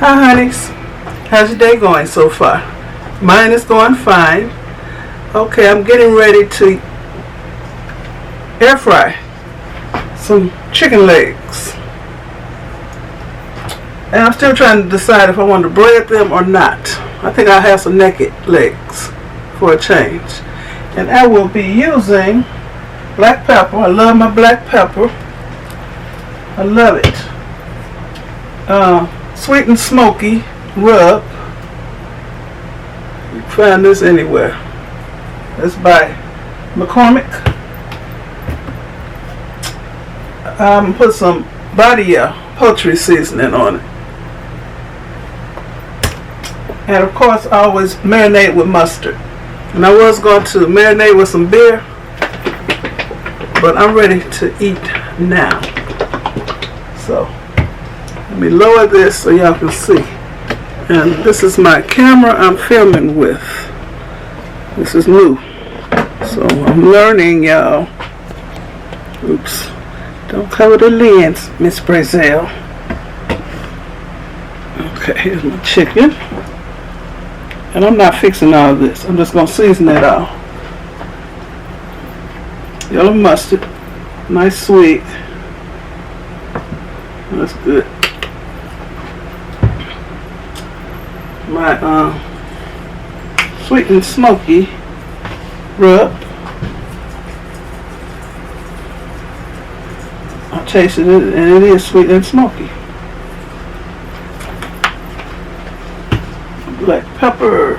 Hi honeys, how's your day going so far? Mine is going fine. Okay, I'm getting ready to air fry some chicken legs. And I'm still trying to decide if I want to bread them or not. I think I'll have some naked legs for a change. And I will be using black pepper. I love my black pepper. I love it. Sweet and smoky rub. You can find this anywhere. It's by McCormick. Put some FRYER poultry seasoning on it. And of course I always marinate with mustard. And I was going to marinate with some beer, but I'm ready to eat now. So let me lower this so y'all can see. And this is my camera I'm filming with. This is new. So I'm learning, y'all. Oops. Don't cover the lens, MzBrazell. Okay, here's my chicken. And I'm not fixing all of this. I'm just going to season it all. Yellow mustard. Nice sweet. That's good. My sweet and smoky rub. I tasted it and it is sweet and smoky. Black pepper.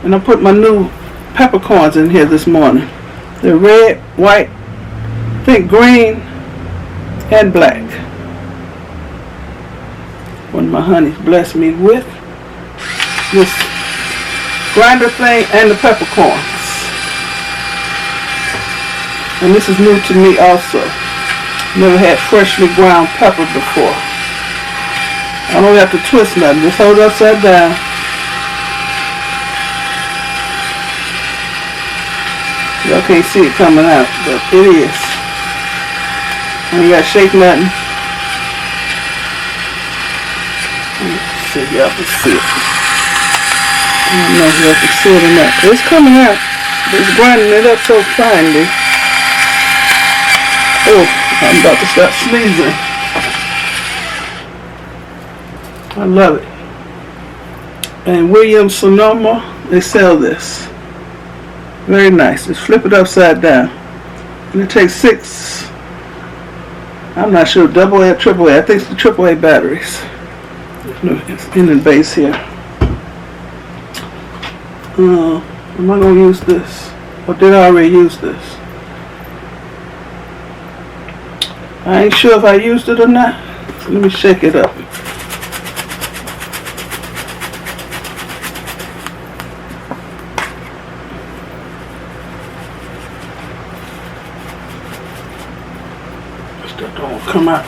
And I put my new peppercorns in here this morning. They're red, white, I think green, and black. One of my honeys blessed me with this grinder thing and the peppercorns. And this is new to me also. Never had freshly ground pepper before. I don't have to twist nothing. Just hold it upside down. Y'all can't see it coming out, but it is. And you gotta shake nothing. Let's see if y'all can see it. I don't know if y'all can see it or not. It's coming out. It's grinding it up so finely. Oh, I'm about to start sneezing. I love it. And Williams Sonoma, they sell this. Very nice. Just flip it upside down. And it takes 6, I'm not sure, AA or AAA. I think it's the AAA batteries. It's in the base here. Am I going to use this? Or did I already use this? I ain't sure if I used it or not. Let me shake it up. That don't come out.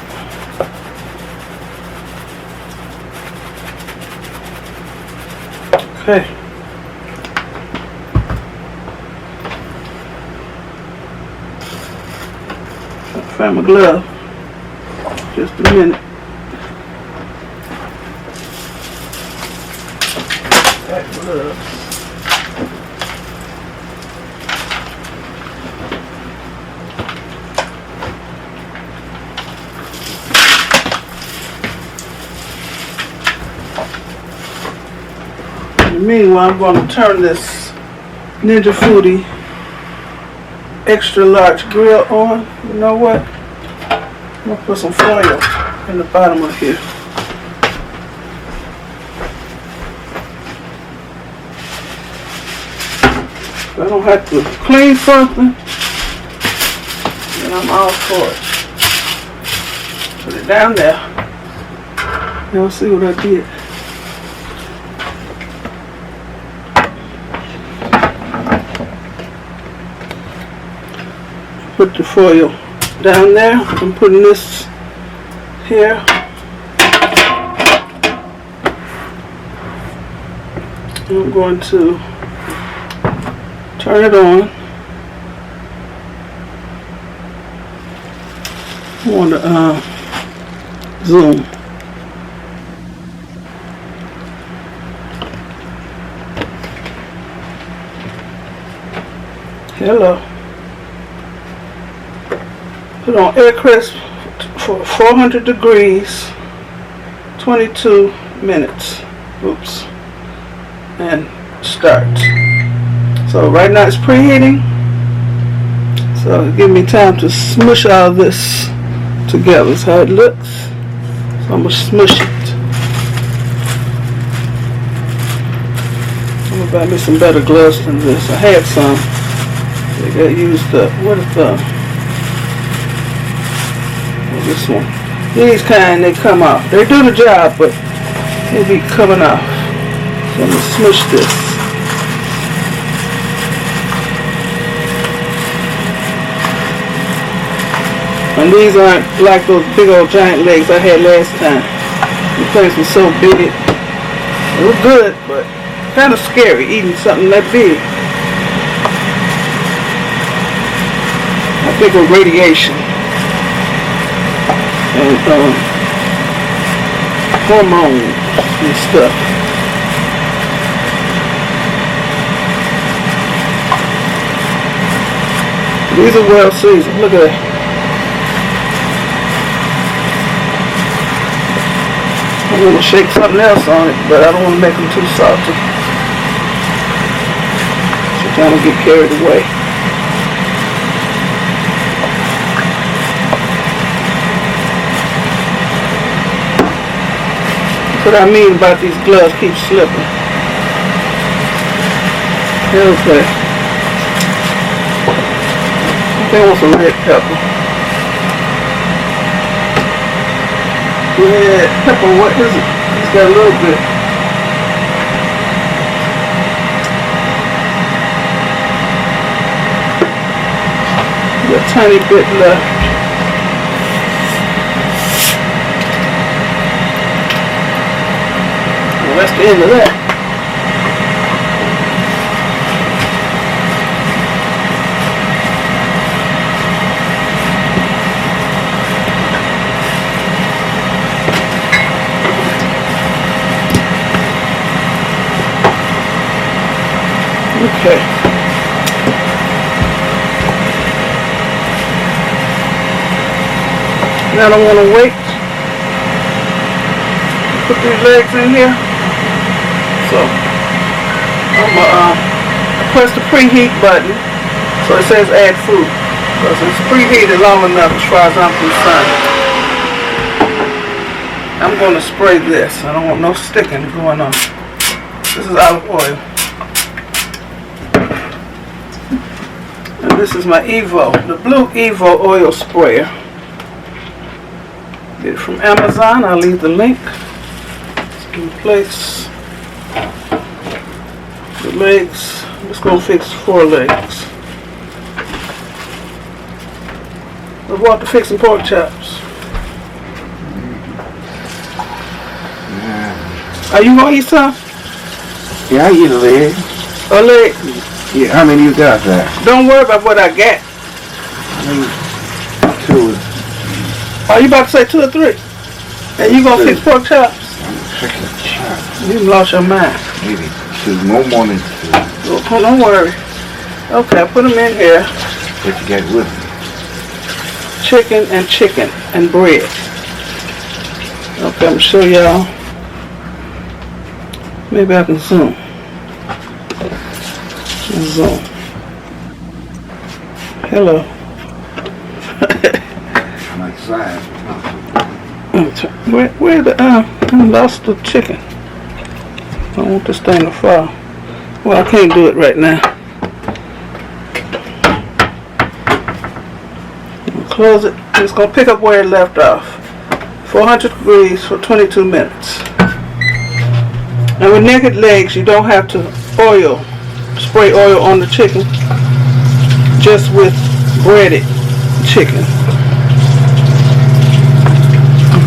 Okay. Find my glove. Just a minute. That glove. Meanwhile, I'm going to turn this Foodi extra large grill on. You know what? I'm going to put some foil in the bottom of here. If I don't have to clean something, then I'm all for it. Put it down there. Y'all see what I did? Put the foil down there. I'm putting this here. I'm going to turn it on. I want to zoom. Hello. Put on air crisp for 400 degrees, 22 minutes. Oops. And start. So right now it's preheating. So give me time to smush all this together. That's how it looks. So I'm gonna smush it. I'm gonna buy me some better gloves than this. I had some. I got used up. What is this one? These kind, they come off. They do the job, but they be coming off. So I'm gonna smush this. And these aren't like those big old giant legs I had last time. The place was so big. It was good, but kind of scary eating something that big. I think of radiation and hormones and stuff. These are well seasoned. Look at that. I'm going to shake something else on it, but I don't want to make them too salty. So I don't get carried away. That's what I mean about these gloves keep slipping. Okay. I think I want some red pepper. Red pepper, what is it? It's got a little bit. A tiny bit left. Well, that's the end of that. Okay. Now I don't want to wait. Put these legs in here. So I'm gonna press the preheat button. So it says add food. Because it's preheated long enough as far as I'm concerned. I'm going to spray this. I don't want no sticking going on. This is olive oil. And this is my Evo, the blue Evo oil sprayer. Get it from Amazon. I'll leave the link. Let's replace the legs. I'm just going to fix 4 legs. Let's walk to fix some pork chops. Are you going to eat some? Yeah, I eat a leg. A leg? Yeah, how many you got there? Don't worry about what I got. Maybe 2. Are you about to say 2 or 3? And you going to fix pork chops? I'm fixing chops. You lost your mind. Maybe 2, no more than 2. Oh, don't worry. Okay, I put them in here. What you got with me? Chicken and bread. Okay, I'm going to show y'all. Maybe I can zoom. Zoom. Hello. I'm outside. Where the I lost the chicken. I want this thing to fall. Well, I can't do it right now. Close it. It's gonna pick up where it left off. 400 degrees for 22 minutes. And with naked legs, you don't have to spray oil on the chicken. Just with breaded chicken.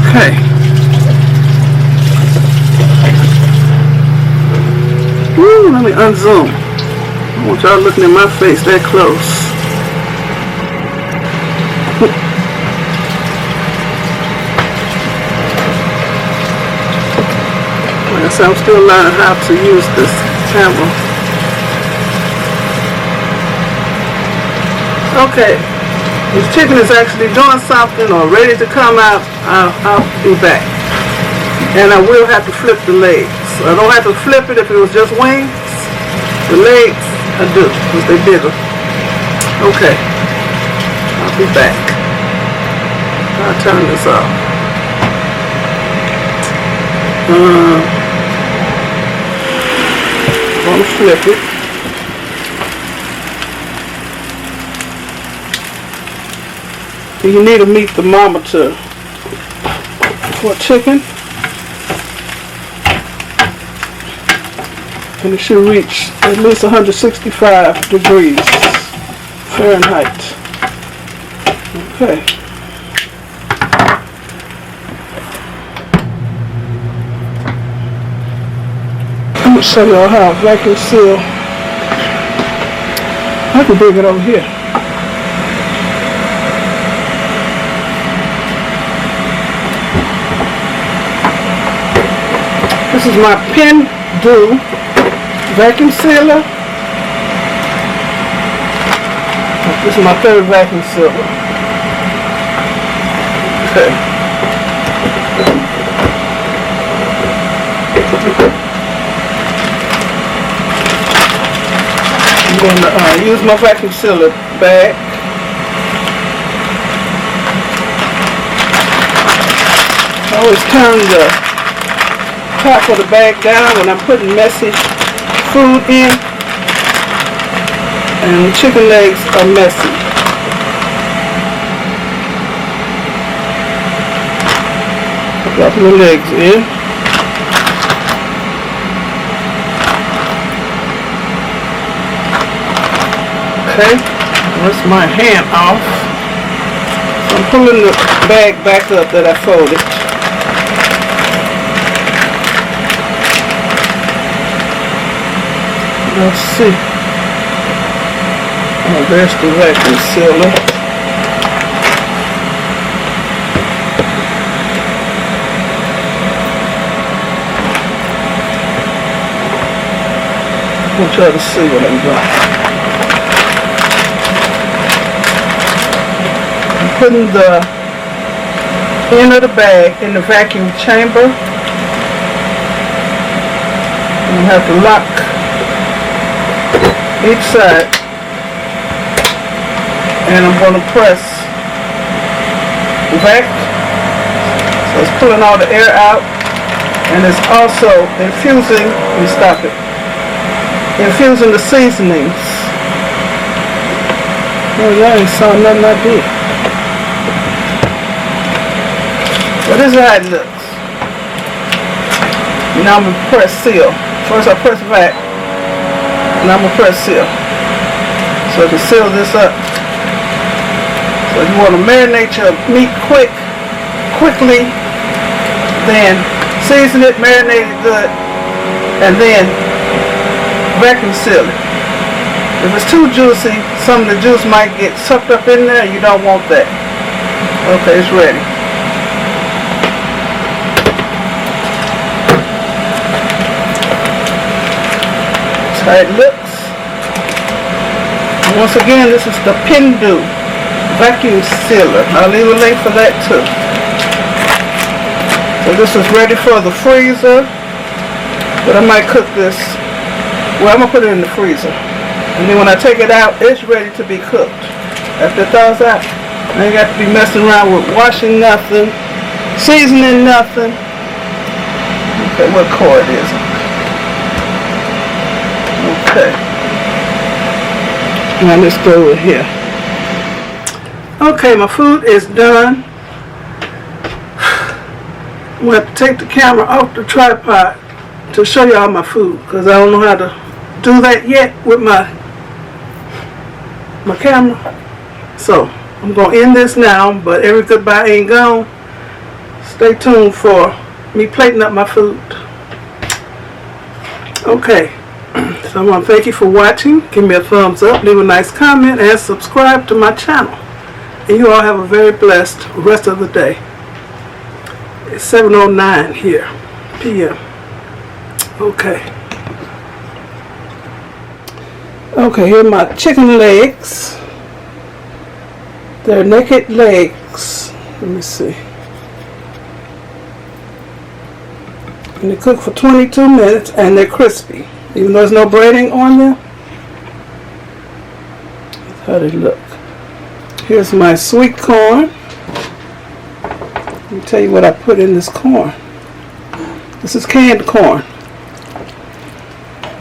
Okay. Woo, let me unzoom. I want y'all looking at my face that close. Like I said, I'm still learning how to use this camera. Okay, this chicken is actually doing something or ready to come out. I'll be back. And I will have to flip the legs. I don't have to flip it if it was just wings. The legs, I do, because they're bigger. Okay, I'll be back. I'll turn this off. I'm going to flip it. You need a meat thermometer for chicken. And it should reach at least 165 degrees Fahrenheit. Okay. I'm going to show y'all how I vacuum seal. I can bring it over here. This is my DUPE vacuum sealer. This is my third vacuum sealer. Okay. I'm going to use my vacuum sealer bag. I always turn the top of the bag down when I'm putting messy food in, and the chicken legs are messy. Drop the legs in. Okay, that's my hand off. So I'm pulling the bag back up that I folded. Let's see. Oh, there's the vacuum sealer. I'll try to see what I'm doing. I'm putting the end of the bag in the vacuum chamber. You have to lock each side, and I'm going to press back, so it's pulling all the air out, and it's also infusing, let me stop it, infusing the seasonings. Oh, y'all ain't saw nothing I did. Well, this is how it looks. Now I'm going to press seal. First I press back, and I'm going to press seal. So to seal this up. So you want to marinate your meat quickly, then season it, marinate it good, and then vacuum seal it. If it's too juicy, some of the juice might get sucked up in there. You don't want that. Okay, it's ready. That's how it looks. And once again, this is the DUPE vacuum sealer. I'll leave a link for that too. So this is ready for the freezer. But I might cook this. Well, I'm going to put it in the freezer. And then when I take it out, it's ready to be cooked. After it thaws out, I ain't got to be messing around with washing nothing, seasoning nothing. Okay, what cord is it? Okay. Now let's go over here. Okay, my food is done. I'm going to have to take the camera off the tripod to show you all my food, because I don't know how to do that yet with my camera. So I'm going to end this now, but every goodbye ain't gone. Stay tuned for me plating up my food. Okay, so I want to thank you for watching. Give me a thumbs up, leave a nice comment, and subscribe to my channel. And you all have a very blessed rest of the day. It's 7:09 here, p.m. Okay. Okay, here are my chicken legs. They're naked legs. Let me see. And they cook for 22 minutes and they're crispy. Even though there's no breading on them. That's how they look. Here's my sweet corn. Let me tell you what I put in this corn. This is canned corn.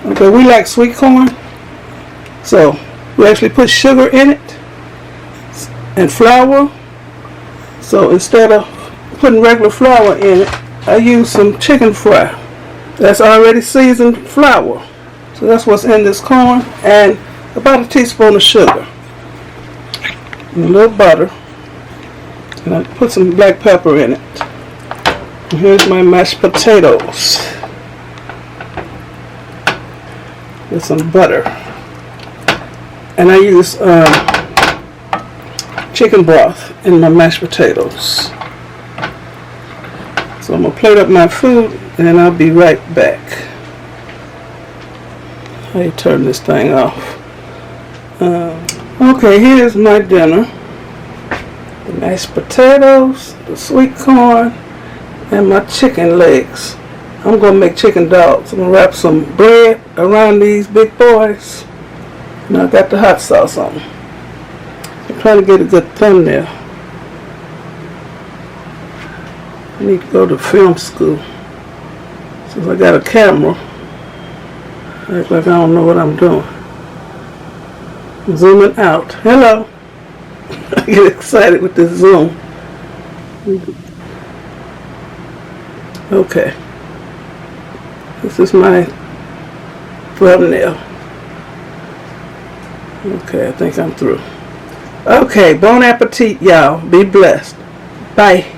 Okay, we like sweet corn. So we actually put sugar in it and flour. So instead of putting regular flour in it, I use some chicken fry. That's already seasoned flour. So that's what's in this corn. And about a teaspoon of sugar. And a little butter. And I put some black pepper in it. And here's my mashed potatoes. With some butter. And I use chicken broth in my mashed potatoes. So I'm going to plate up my food and I'll be right back. How you turn this thing off? Okay, here's my dinner. The mashed potatoes, the sweet corn, and my chicken legs. I'm going to make chicken dogs. I'm going to wrap some bread around these big boys. And I got the hot sauce on them. I'm trying to get a good thumbnail. I need to go to film school. Since I got a camera, I act like I don't know what I'm doing. I'm zooming out. Hello. I get excited with this zoom. Okay. This is my thumbnail. Okay, I think I'm through. Okay, bon appetit, y'all. Be blessed. Bye.